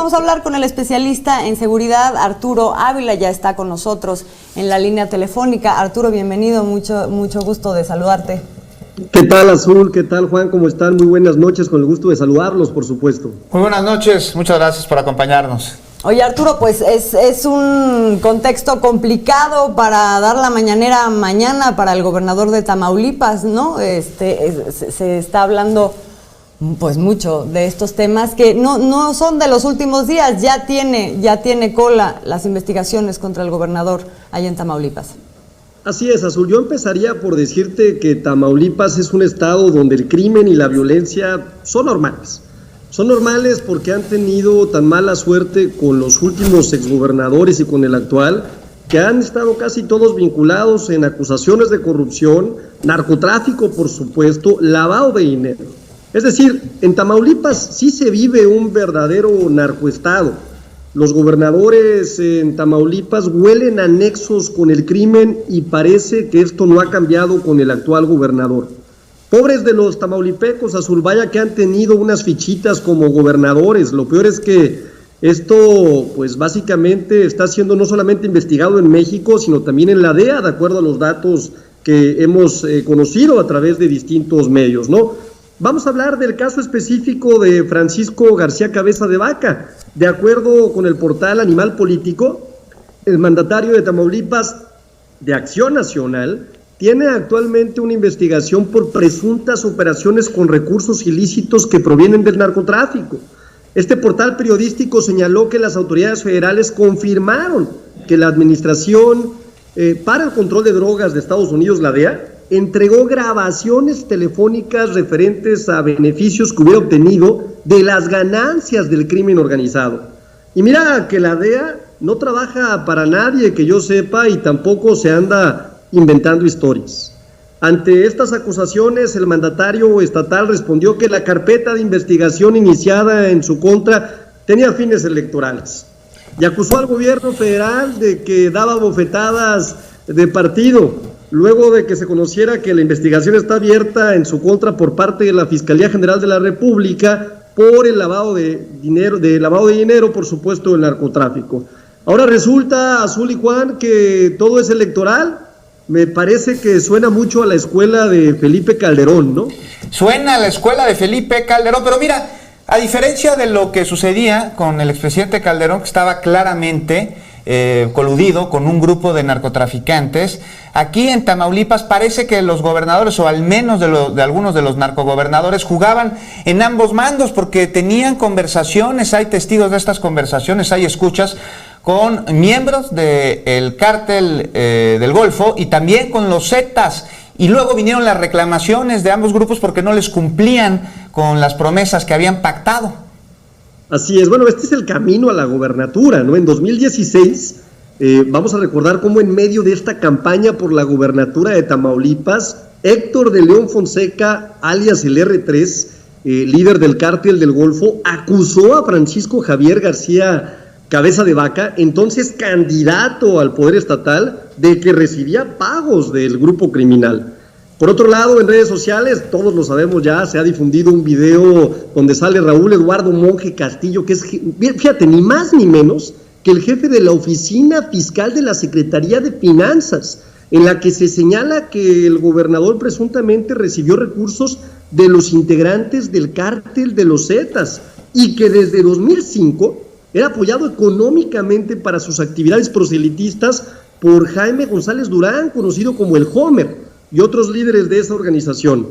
Vamos a hablar con el especialista en seguridad, Arturo Ávila, ya está con nosotros en la línea telefónica. Arturo, bienvenido, mucho gusto de saludarte. ¿Qué tal, Azul? ¿Qué tal, Juan? ¿Cómo están? Muy buenas noches, con el gusto de saludarlos, por supuesto. Muy buenas noches, muchas gracias por acompañarnos. Oye, Arturo, pues es un contexto complicado para dar la mañanera mañana para el gobernador de Tamaulipas, ¿no? Se está hablando pues mucho de estos temas que no son de los últimos días, ya tiene cola las investigaciones contra el gobernador allá en Tamaulipas. Así es, Azul. Yo empezaría por decirte que Tamaulipas es un estado donde el crimen y la violencia son normales. Son normales porque han tenido tan mala suerte con los últimos exgobernadores y con el actual, que han estado casi todos vinculados en acusaciones de corrupción, narcotráfico, por supuesto, lavado de dinero. Es decir, en Tamaulipas sí se vive un verdadero narcoestado. Los gobernadores en Tamaulipas huelen a nexos con el crimen y parece que esto no ha cambiado con el actual gobernador. Pobres de los tamaulipecos, Azul, vaya que han tenido unas fichitas como gobernadores. Lo peor es que esto, pues básicamente está siendo no solamente investigado en México, sino también en la DEA, de acuerdo a los datos que hemos conocido a través de distintos medios, ¿no? Vamos a hablar del caso específico de Francisco García Cabeza de Vaca. De acuerdo con el portal Animal Político, el mandatario de Tamaulipas de Acción Nacional tiene actualmente una investigación por presuntas operaciones con recursos ilícitos que provienen del narcotráfico. Este portal periodístico señaló que las autoridades federales confirmaron que la Administración para el Control de Drogas de Estados Unidos, la DEA, entregó grabaciones telefónicas referentes a beneficios que hubiera obtenido de las ganancias del crimen organizado. Y mira que la DEA no trabaja para nadie que yo sepa y tampoco se anda inventando historias. Ante estas acusaciones, el mandatario estatal respondió que la carpeta de investigación iniciada en su contra tenía fines electorales y acusó al gobierno federal de que daba bofetadas de partido, luego de que se conociera que la investigación está abierta en su contra por parte de la Fiscalía General de la República por el lavado de dinero, por supuesto, del narcotráfico. Ahora resulta, Azul y Juan, que todo es electoral. Me parece que suena mucho a la escuela de Felipe Calderón, ¿no? Suena a la escuela de Felipe Calderón, pero mira, a diferencia de lo que sucedía con el expresidente Calderón, que estaba claramente coludido con un grupo de narcotraficantes, aquí en Tamaulipas parece que los gobernadores, o al menos de algunos de los narcogobernadores, jugaban en ambos mandos porque tenían conversaciones, hay testigos de estas conversaciones, hay escuchas con miembros del cártel del Golfo y también con los Zetas. Y luego vinieron las reclamaciones de ambos grupos porque no les cumplían con las promesas que habían pactado. Así es, bueno, este es el camino a la gobernatura, ¿no? En 2016, vamos a recordar cómo en medio de esta campaña por la gobernatura de Tamaulipas, Héctor de León Fonseca, alias el R3, líder del cártel del Golfo, acusó a Francisco Javier García Cabeza de Vaca, entonces candidato al poder estatal, de que recibía pagos del grupo criminal. Por otro lado, en redes sociales, todos lo sabemos ya, se ha difundido un video donde sale Raúl Eduardo Monge Castillo, que es, fíjate, ni más ni menos que el jefe de la oficina fiscal de la Secretaría de Finanzas, en la que se señala que el gobernador presuntamente recibió recursos de los integrantes del cártel de los Zetas y que desde 2005 era apoyado económicamente para sus actividades proselitistas por Jaime González Durán, conocido como el Homer, y otros líderes de esa organización.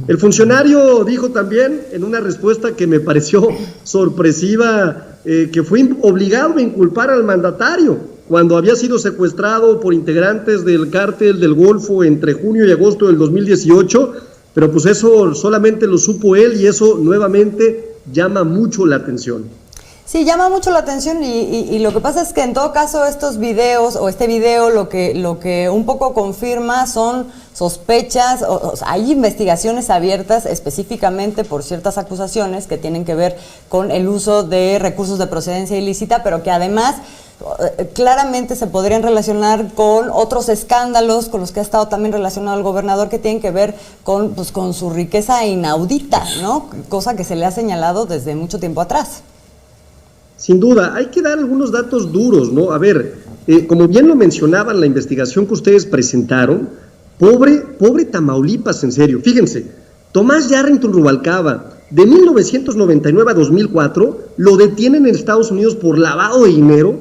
El funcionario dijo también, en una respuesta que me pareció sorpresiva, que fue obligado a inculpar al mandatario cuando había sido secuestrado por integrantes del cártel del Golfo entre junio y agosto del 2018, pero pues eso solamente lo supo él y eso nuevamente llama mucho la atención. Sí, llama mucho la atención y lo que pasa es que en todo caso estos videos o este video lo que un poco confirma son sospechas, o sea, hay investigaciones abiertas específicamente por ciertas acusaciones que tienen que ver con el uso de recursos de procedencia ilícita, pero que además claramente se podrían relacionar con otros escándalos con los que ha estado también relacionado el gobernador, que tienen que ver con, pues, con su riqueza inaudita, ¿no? Cosa que se le ha señalado desde mucho tiempo atrás. Sin duda, hay que dar algunos datos duros, ¿no? A ver, como bien lo mencionaban la investigación que ustedes presentaron, pobre Tamaulipas, en serio. Fíjense, Tomás Yarrington Rubalcaba, de 1999 a 2004, lo detienen en Estados Unidos por lavado de dinero,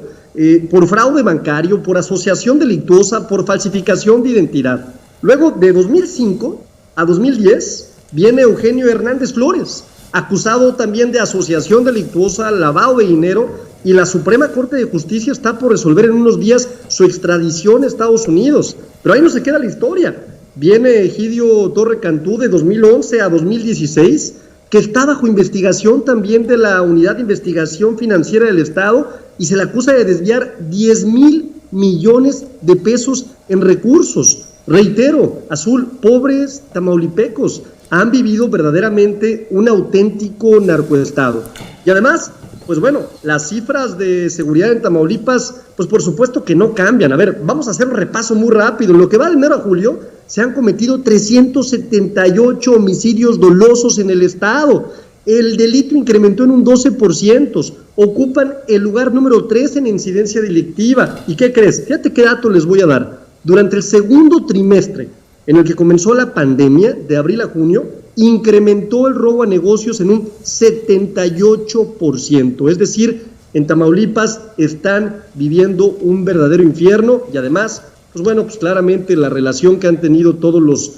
por fraude bancario, por asociación delictuosa, por falsificación de identidad. Luego, de 2005 a 2010, viene Eugenio Hernández Flores, acusado también de asociación delictuosa, lavado de dinero, y la Suprema Corte de Justicia está por resolver en unos días su extradición a Estados Unidos. Pero ahí no se queda la historia. Viene Egidio Torre Cantú de 2011 a 2016, que está bajo investigación también de la Unidad de Investigación Financiera del Estado, y se le acusa de desviar 10,000 millones de pesos en recursos. Reitero, Azul, pobres tamaulipecos han vivido verdaderamente un auténtico narcoestado. Y además, pues bueno, las cifras de seguridad en Tamaulipas, pues por supuesto que no cambian. A ver, vamos a hacer un repaso muy rápido. En lo que va de enero a julio, se han cometido 378 homicidios dolosos en el estado. El delito incrementó en un 12%. Ocupan el lugar número 3 en incidencia delictiva. ¿Y qué crees? Fíjate qué dato les voy a dar. Durante el segundo trimestre, en el que comenzó la pandemia, de abril a junio, incrementó el robo a negocios en un 78%. Es decir, en Tamaulipas están viviendo un verdadero infierno, y además, pues bueno, pues claramente la relación que han tenido todos los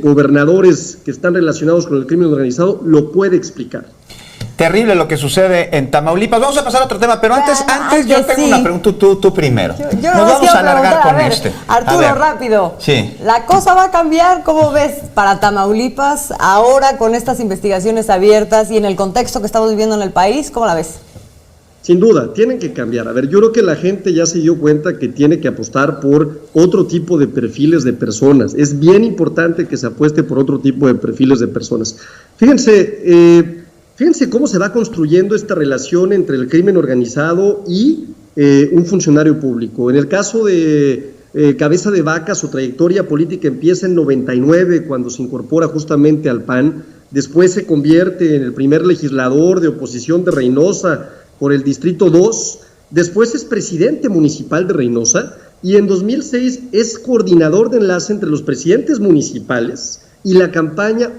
gobernadores que están relacionados con el crimen organizado lo puede explicar. Terrible lo que sucede en Tamaulipas. Vamos a pasar a otro tema, pero antes yo tengo una pregunta, tú primero. Yo nos vamos a alargar con este. Arturo, rápido. Sí. ¿La cosa va a cambiar? ¿Cómo ves para Tamaulipas ahora con estas investigaciones abiertas y en el contexto que estamos viviendo en el país? ¿Cómo la ves? Sin duda, tienen que cambiar. A ver, yo creo que la gente ya se dio cuenta que tiene que apostar por otro tipo de perfiles de personas. Es bien importante que se apueste por otro tipo de perfiles de personas. Fíjense cómo se va construyendo esta relación entre el crimen organizado y un funcionario público. En el caso de Cabeza de Vaca, su trayectoria política empieza en 99, cuando se incorpora justamente al PAN. Después se convierte en el primer legislador de oposición de Reynosa por el Distrito 2. Después es presidente municipal de Reynosa, y en 2006 es coordinador de enlace entre los presidentes municipales y la campaña,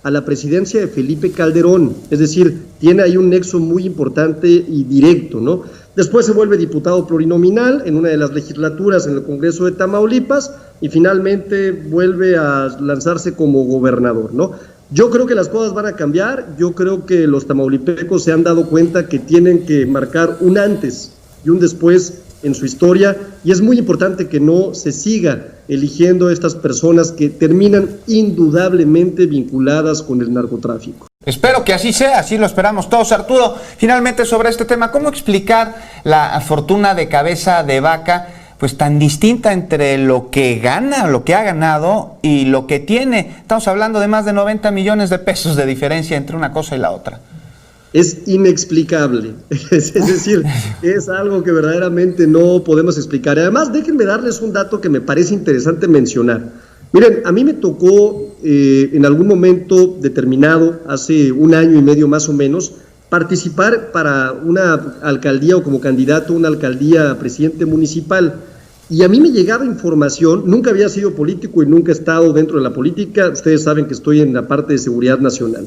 a la presidencia de Felipe Calderón. Es decir, tiene ahí un nexo muy importante y directo, ¿no? Después se vuelve diputado plurinominal en una de las legislaturas en el Congreso de Tamaulipas, y finalmente vuelve a lanzarse como gobernador, ¿no? Yo creo que las cosas van a cambiar. Yo creo que los tamaulipecos se han dado cuenta que tienen que marcar un antes y un después en su historia, y es muy importante que no se siga eligiendo a estas personas que terminan indudablemente vinculadas con el narcotráfico. Espero que así sea, así lo esperamos todos. Arturo, finalmente sobre este tema, ¿cómo explicar la fortuna de Cabeza de Vaca pues tan distinta entre lo que gana, lo que ha ganado y lo que tiene? Estamos hablando de más de 90 millones de pesos de diferencia entre una cosa y la otra. Es inexplicable, es decir, es algo que verdaderamente no podemos explicar. Además, déjenme darles un dato que me parece interesante mencionar. Miren, a mí me tocó en algún momento determinado, hace un año y medio más o menos, participar para una alcaldía o como candidato a una alcaldía a presidente municipal. Y a mí me llegaba información, nunca había sido político y nunca he estado dentro de la política, ustedes saben que estoy en la parte de seguridad nacional.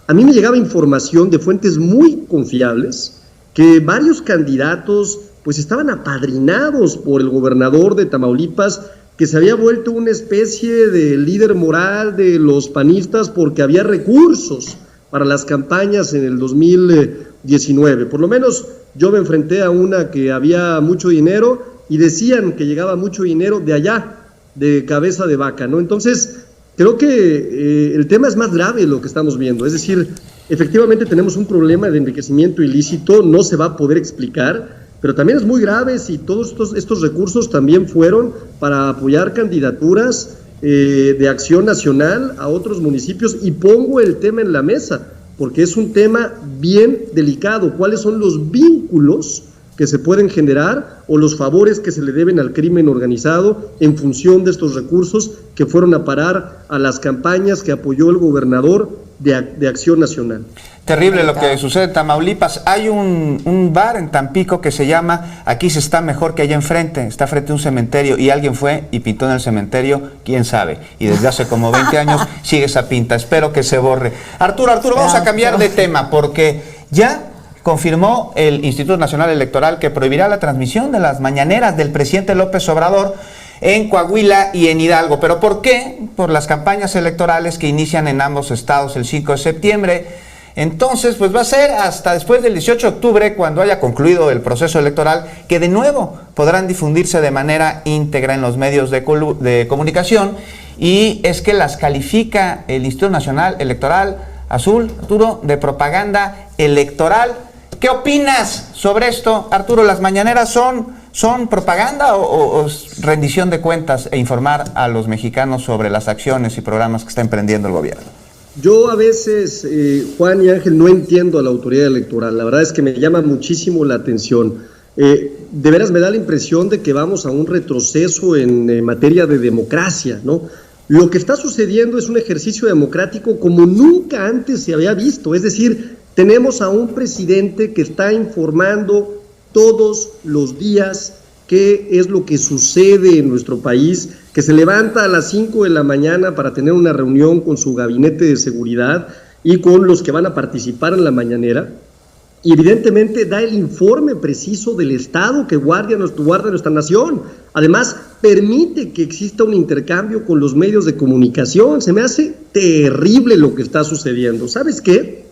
A mí me llegaba información de fuentes muy confiables que varios candidatos pues estaban apadrinados por el gobernador de Tamaulipas, que se había vuelto una especie de líder moral de los panistas porque había recursos para las campañas en el 2019. Por lo menos yo me enfrenté a una que había mucho dinero y decían que llegaba mucho dinero de allá, de Cabeza de Vaca, ¿no? Entonces, creo que el tema es más grave de lo que estamos viendo. Es decir, efectivamente tenemos un problema de enriquecimiento ilícito, no se va a poder explicar, pero también es muy grave si todos estos recursos también fueron para apoyar candidaturas de acción nacional a otros municipios. Y pongo el tema en la mesa, porque es un tema bien delicado. ¿Cuáles son los vínculos que se pueden generar o los favores que se le deben al crimen organizado en función de estos recursos que fueron a parar a las campañas que apoyó el gobernador de Acción Nacional. Terrible lo que sucede en Tamaulipas. Hay un bar en Tampico que se llama Aquí se está mejor que allá enfrente. Está frente a un cementerio y alguien fue y pintó en el cementerio, quién sabe. Y desde hace como 20 años sigue esa pinta. Espero que se borre. Arturo, vamos a cambiar de tema porque ya confirmó el Instituto Nacional Electoral que prohibirá la transmisión de las mañaneras del presidente López Obrador en Coahuila y en Hidalgo. ¿Pero por qué? Por las campañas electorales que inician en ambos estados el 5 de septiembre. Entonces, pues va a ser hasta después del 18 de octubre, cuando haya concluido el proceso electoral, que de nuevo podrán difundirse de manera íntegra en los medios de comunicación. Y es que las califica el Instituto Nacional Electoral, Azul, Arturo, de propaganda electoral. ¿Qué opinas sobre esto, Arturo? ¿Las mañaneras son propaganda o rendición de cuentas e informar a los mexicanos sobre las acciones y programas que está emprendiendo el gobierno? Yo a veces, Juan y Ángel, no entiendo a la autoridad electoral. La verdad es que me llama muchísimo la atención. De veras me da la impresión de que vamos a un retroceso en materia de democracia, ¿no? Lo que está sucediendo es un ejercicio democrático como nunca antes se había visto. Es decir, tenemos a un presidente que está informando todos los días qué es lo que sucede en nuestro país, que se levanta a las 5 de la mañana para tener una reunión con su gabinete de seguridad y con los que van a participar en la mañanera, y evidentemente da el informe preciso del Estado que guarda nuestra nación. Además, permite que exista un intercambio con los medios de comunicación. Se me hace terrible lo que está sucediendo. ¿Sabes qué?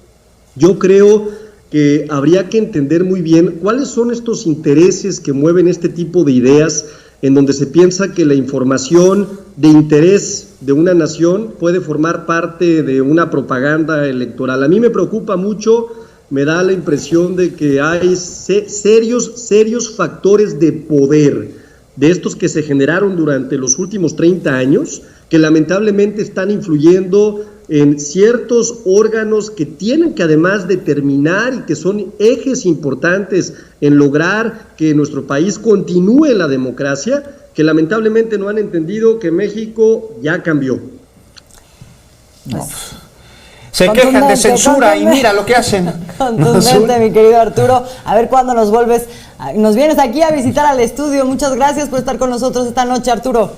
Yo creo que habría que entender muy bien cuáles son estos intereses que mueven este tipo de ideas, en donde se piensa que la información de interés de una nación puede formar parte de una propaganda electoral. A mí me preocupa mucho, me da la impresión de que hay serios factores de poder, de estos que se generaron durante los últimos 30 años, que lamentablemente están influyendo en ciertos órganos que tienen que además determinar y que son ejes importantes en lograr que en nuestro país continúe la democracia, que lamentablemente no han entendido que México ya cambió. No. Se quejan de censura y mira lo que hacen. Contundente, mi querido Arturo. A ver cuándo nos vienes aquí a visitar al estudio. Muchas gracias por estar con nosotros esta noche, Arturo.